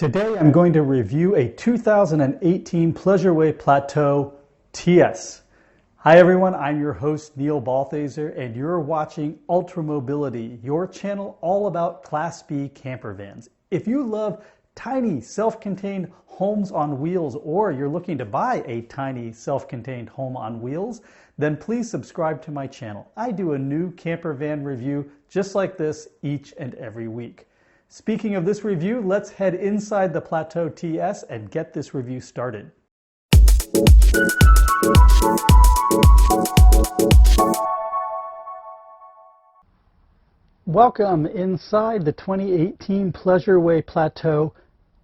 Today I'm going to review a 2018 Pleasure-way Plateau TS. Hi everyone, I'm your host Neil Balthaser and you're watching Ultra Mobility, your channel all about Class B camper vans. If you love tiny self-contained homes on wheels or you're looking to buy a tiny self-contained home on wheels, then please subscribe to my channel. I do a new camper van review just like this each and every week. Speaking of this review, let's head inside the Plateau TS and get this review started. Welcome inside the 2018 Pleasure-way Plateau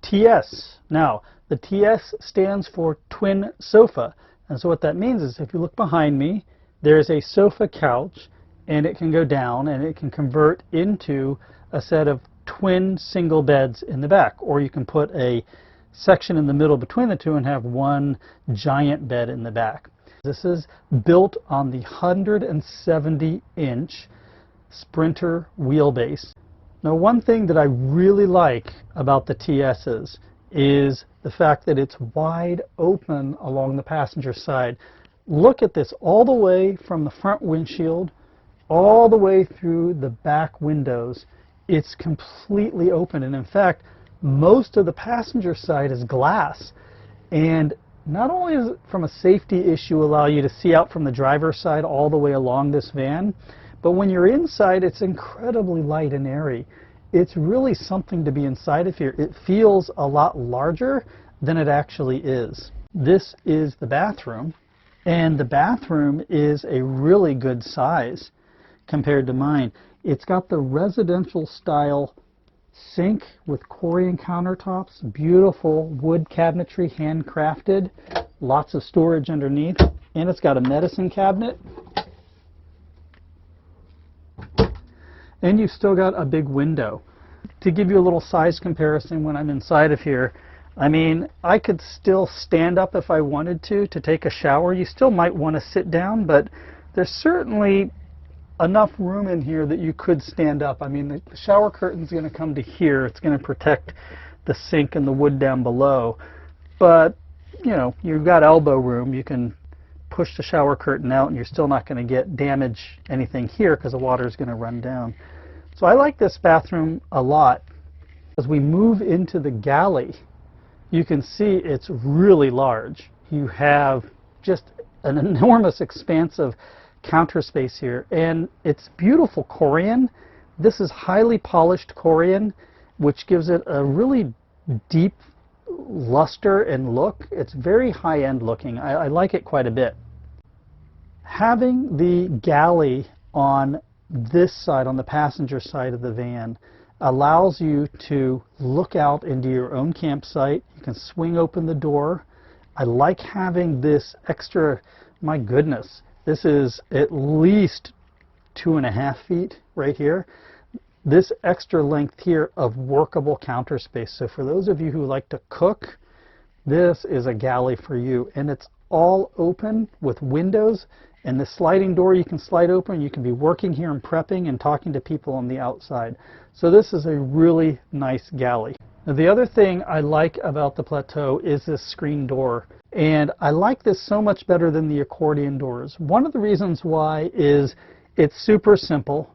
TS. Now, the TS stands for Twin Sofa. And so what that means is if you look behind me, there's a sofa couch and it can go down and it can convert into a set of twin single beds in the back, or you can put a section in the middle between the two and have one giant bed in the back. This is built on the 170-inch Sprinter wheelbase. Now, one thing that I really like about the TS's is the fact that it's wide open along the passenger side. Look at this, all the way from the front windshield all the way through the back windows. It's completely open, and in fact most of the passenger side is glass, and not only does it from a safety issue allow you to see out from the driver's side all the way along this van, but when you're inside it's incredibly light and airy. It's really something to be inside of here. It feels a lot larger than it actually is. This is the bathroom, and the bathroom is a really good size compared to mine. It's got the residential style sink with Corian countertops, beautiful wood cabinetry, handcrafted, lots of storage underneath, and it's got a medicine cabinet. And you've still got a big window. To give you a little size comparison when I'm inside of here, I mean, I could still stand up if I wanted to take a shower. You still might want to sit down, but there's certainly enough room in here that you could stand up. I mean, the shower curtain's going to come to here. It's going to protect the sink and the wood down below. But, you know, you've got elbow room. You can push the shower curtain out and you're still not going to get damage anything here because the water is going to run down. So I like this bathroom a lot. As we move into the galley, you can see it's really large. You have just an enormous expanse of counter space here, and it's beautiful Corian. This is highly polished Corian, which gives it a really deep luster and look. It's very high-end looking. I like it quite a bit. Having the galley on this side, on the passenger side of the van, allows you to look out into your own campsite. You can swing open the door. I like having this extra, my goodness, this is at least 2.5 feet right here. This extra length here of workable counter space. So for those of you who like to cook, this is a galley for you. And it's all open with windows. And the sliding door you can slide open. You can be working here and prepping and talking to people on the outside. So this is a really nice galley. Now, the other thing I like about the Plateau is this screen door. And I like this so much better than the accordion doors. One of the reasons why is it's super simple.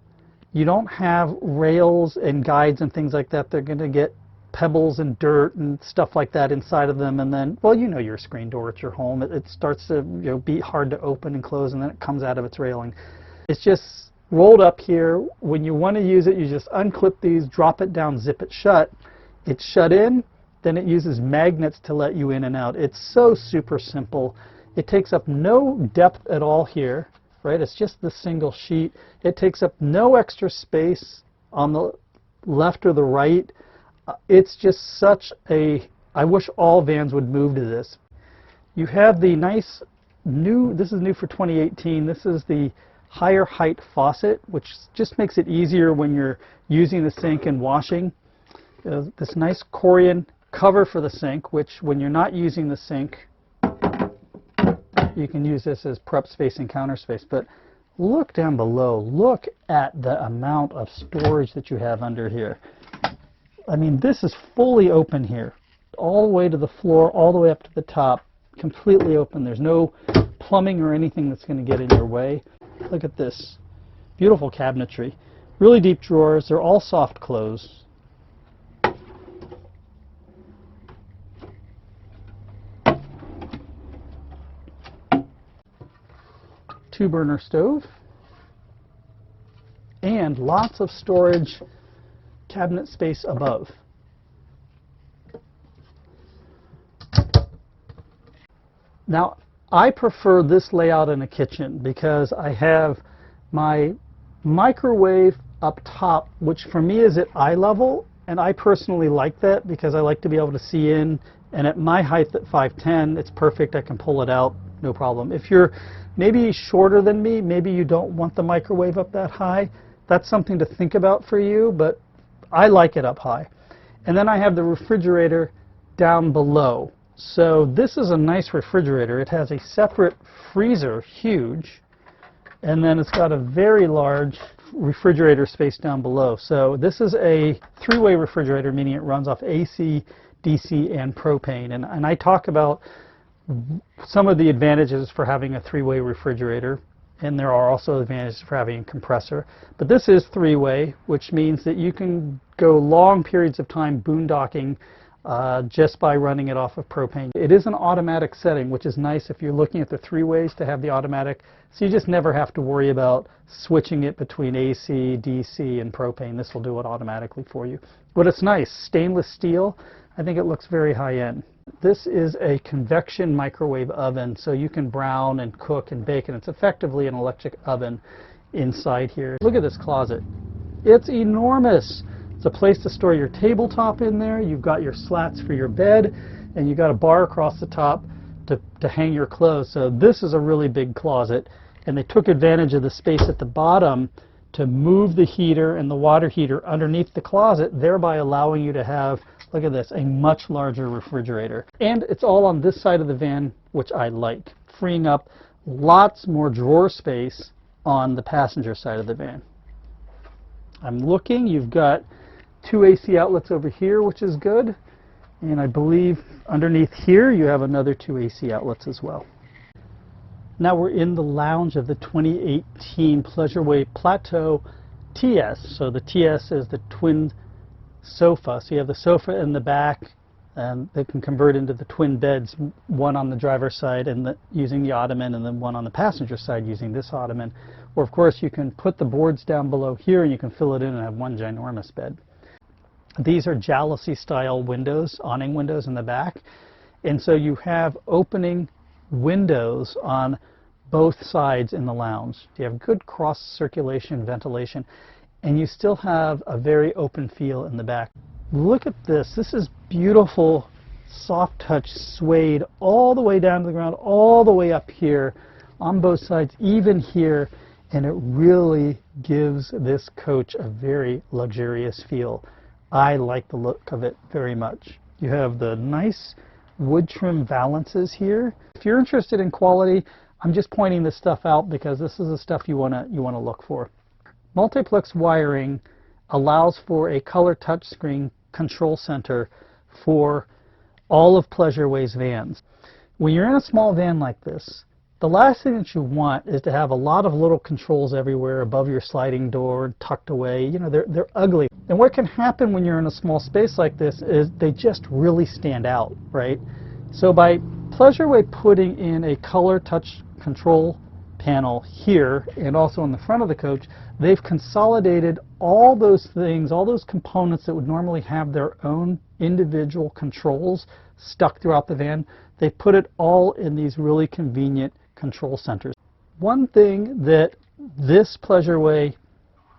You don't have rails and guides and things like that. They're going to get pebbles and dirt and stuff like that inside of them, and then, well, you know your screen door at your home. It starts to be hard to open and close, and then it comes out of its railing. It's just rolled up here. When you want to use it, you just unclip these, drop it down, zip it shut. It's shut in. Then it uses magnets to let you in and out. It's so super simple. It takes up no depth at all here, right? It's just the single sheet. It takes up no extra space on the left or the right. It's just such a, I wish all vans would move to this. You have the nice new, this is new for 2018, this is the higher height faucet, which just makes it easier when you're using the sink and washing. This nice Corian cover for the sink, which when you're not using the sink, you can use this as prep space and counter space. But look down below. Look at the amount of storage that you have under here. I mean, this is fully open here, all the way to the floor, all the way up to the top, completely open. There's no plumbing or anything that's going to get in your way. Look at this. Beautiful cabinetry. Really deep drawers. They're all soft close. Two-burner stove. And lots of storage cabinet space above. Now, I prefer this layout in a kitchen because I have my microwave up top, which for me is at eye level, and I personally like that because I like to be able to see in, and at my height at 5'10", it's perfect. I can pull it out, no problem. If you're maybe shorter than me, maybe you don't want the microwave up that high, that's something to think about for you, but I like it up high. And then I have the refrigerator down below. So this is a nice refrigerator. It has a separate freezer, huge, and then it's got a very large refrigerator space down below. So this is a three-way refrigerator, meaning it runs off AC, DC, and propane. And I talk about some of the advantages for having a three-way refrigerator, and there are also advantages for having a compressor. But this is three-way, which means that you can go long periods of time boondocking just by running it off of propane. It is an automatic setting, which is nice if you're looking at the three ways to have the automatic, so you just never have to worry about switching it between AC, DC, and propane. This will do it automatically for you. But it's nice. Stainless steel. I think it looks very high-end. This is a convection microwave oven, so you can brown and cook and bake, and it's effectively an electric oven inside here. Look at this closet. It's enormous. It's a place to store your tabletop in there. You've got your slats for your bed, and you've got a bar across the top to hang your clothes. So this is a really big closet, and they took advantage of the space at the bottom to move the heater and the water heater underneath the closet, thereby allowing you to have, look at this, a much larger refrigerator. And it's all on this side of the van, which I like, freeing up lots more drawer space on the passenger side of the van. I'm looking, you've got two AC outlets over here, which is good. And I believe underneath here you have another two AC outlets as well. Now we're in the lounge of the 2018 Pleasure-way Plateau TS. So the TS is the twin sofa. So you have the sofa in the back, and they can convert into the twin beds, one on the driver's side and using the ottoman, and then one on the passenger side using this ottoman. Or of course you can put the boards down below here and you can fill it in and have one ginormous bed. These are jalousie style windows, awning windows in the back, and so you have opening windows on both sides in the lounge. You have good cross circulation, ventilation, and you still have a very open feel in the back. Look at this. This is beautiful soft touch suede all the way down to the ground, all the way up here on both sides, even here, and it really gives this coach a very luxurious feel. I like the look of it very much. You have the nice wood trim valances here. If you're interested in quality, I'm just pointing this stuff out because this is the stuff you want to look for. Multiplex wiring allows for a color touchscreen control center for all of Pleasure-way's vans. When you're in a small van like this, the last thing that you want is to have a lot of little controls everywhere above your sliding door, tucked away. You know, they're ugly. And what can happen when you're in a small space like this is they just really stand out, right? So by Pleasure-way putting in a color touch control panel here and also in the front of the coach, they've consolidated all those things, all those components that would normally have their own individual controls stuck throughout the van. They put it all in these really convenient control centers. One thing that this Pleasure-way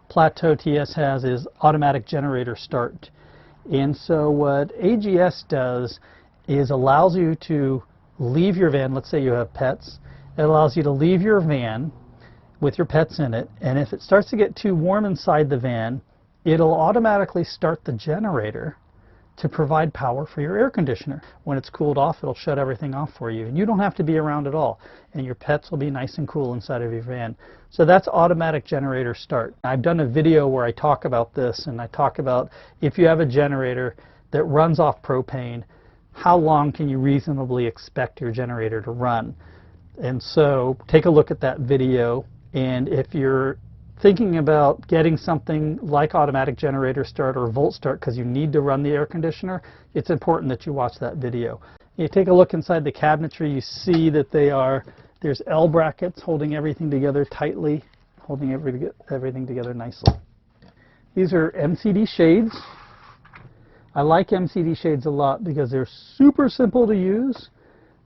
Plateau TS has is automatic generator start. And so what AGS does is allows you to leave your van. Let's say you have pets. It allows you to leave your van with your pets in it, and if it starts to get too warm inside the van, it'll automatically start the generator to provide power for your air conditioner. When it's cooled off, it'll shut everything off for you. And you don't have to be around at all. And your pets will be nice and cool inside of your van. So that's automatic generator start. I've done a video where I talk about this, and I talk about if you have a generator that runs off propane, how long can you reasonably expect your generator to run? And so take a look at that video, and if you're thinking about getting something like automatic generator start or volt start because you need to run the air conditioner, it's important that you watch that video. You take a look inside the cabinetry, you see that there's L brackets holding everything together tightly, holding everything together nicely. These are Mcd Shades. I like Mcd Shades a lot because they're super simple to use.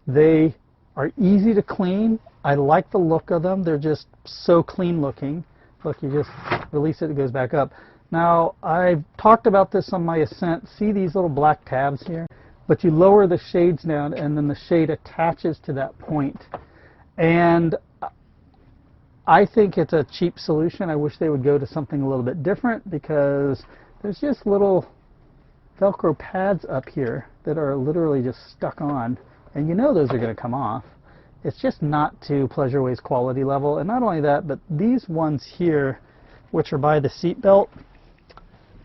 They are easy to clean. I like the look of them. They're just so clean looking. Look, you just release it, it goes back up. Now, I've talked about this on my Ascent. See these little black tabs here? But you lower the shades down, and then the shade attaches to that point. And I think it's a cheap solution. I wish they would go to something a little bit different because there's just little Velcro pads up here that are literally just stuck on. And you know those are going to come off. It's just not to Pleasure-way's quality level. And not only that, but these ones here, which are by the seat belt,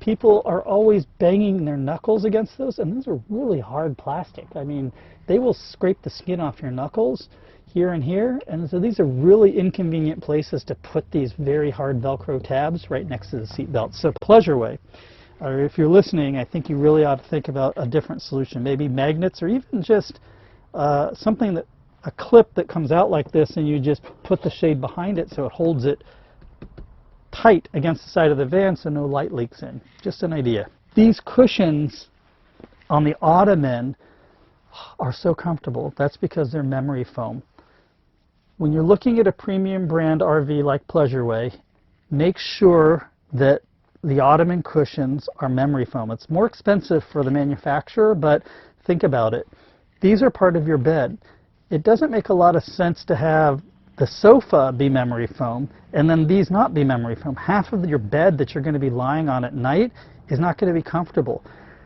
people are always banging their knuckles against those, and those are really hard plastic. I mean, they will scrape the skin off your knuckles here and here, and so these are really inconvenient places to put these very hard Velcro tabs right next to the seat belt. So Pleasure-way, or if you're listening, I think you really ought to think about a different solution. Maybe magnets, or even just something that a clip that comes out like this, and you just put the shade behind it so it holds it tight against the side of the van so no light leaks in. Just an idea. These cushions on the ottoman are so comfortable. That's because they're memory foam. When you're looking at a premium brand RV like Pleasure-way, make sure that the ottoman cushions are memory foam. It's more expensive for the manufacturer, but think about it. These are part of your bed. It doesn't make a lot of sense to have the sofa be memory foam and then these not be memory foam. Half of your bed that you're going to be lying on at night is not going to be comfortable.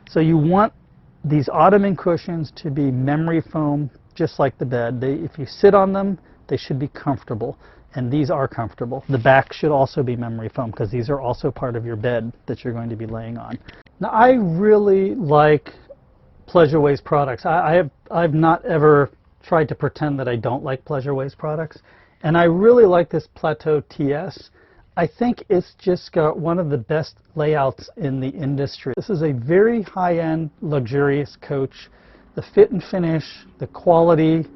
So you want these ottoman cushions to be memory foam just like the bed. If you sit on them, they should be comfortable, and these are comfortable. The back should also be memory foam because these are also part of your bed that you're going to be laying on. Now, I really like Pleasure-way's products. I've not ever tried to pretend that I don't like Pleasure-way's products, and I really like this Plateau TS. I think it's just got one of the best layouts in the industry. This is a very high-end, luxurious coach. The fit and finish, the quality,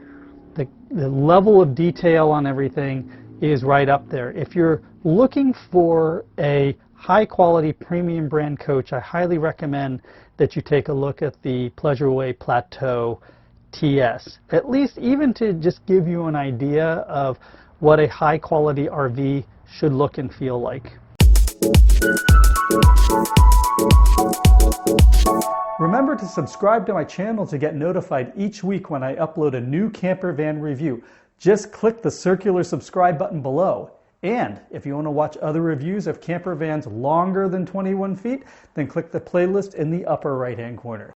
the level of detail on everything is right up there. If you're looking for a high-quality premium brand coach, I highly recommend that you take a look at the Pleasure-way Plateau TS, at least even to just give you an idea of what a high-quality RV should look and feel like. Remember to subscribe to my channel to get notified each week when I upload a new camper van review. Just click the circular subscribe button below. And if you want to watch other reviews of camper vans longer than 21 feet, then click the playlist in the upper right-hand corner.